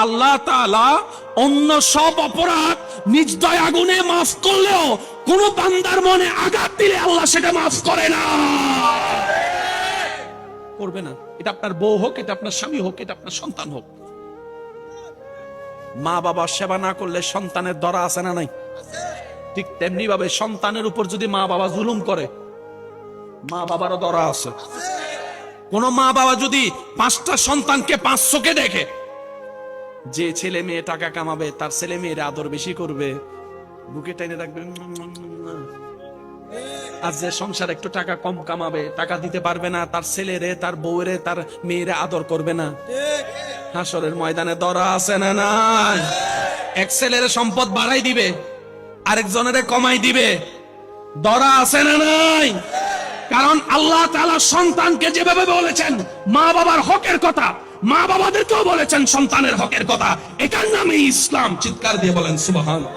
আল্লাহ তাআলা অন্য সব অপরাধ নিজ দয়া গুণে মাফ করলেও কোন বান্দার মনে আঘাত দিলে আল্লাহ সেটা মাফ করে না, করবে না। এটা আপনার বউ হোক, এটা আপনার স্বামী হোক, এটা আপনার সন্তান হোক। মা বাবার সেবা না করলে সন্তানের দরা আছে না নাই? ঠিক তেমনি ভাবে সন্তানের উপর যদি মা বাবা জুলুম করে, মা বাবারও দরা আছে। কোন মা বাবা যদি 5টা সন্তানকে 5 চোখে দেখে, যে ছেলে মেয়ে টাকা কামাবে তার ছেলে মেয়ের আদর বেশি করবে, বুকে টেনে রাখবে, আর যে সংসার একটু টাকা কম কামাবে, টাকা দিতে পারবে না, তার ছেলেরে তার বউরে তার মেয়েরে আদর করবে না, হাসরের ময়দানে দরা আছে না নাই? এক ছেলের সম্পদ বাড়াই দিবে, আরেকজনের কমাই দিবে, দরা আছে না নাই? কারণ আল্লাহ তাআলা সন্তানকে যেভাবে বলেছেন মা বাবার হকের কথা, মা বাবাদেরকেও বলেছেন সন্তানের হকের কথা। এটার নামে ইসলাম। চিৎকার দিয়ে বলেন সুবহানাল্লাহ।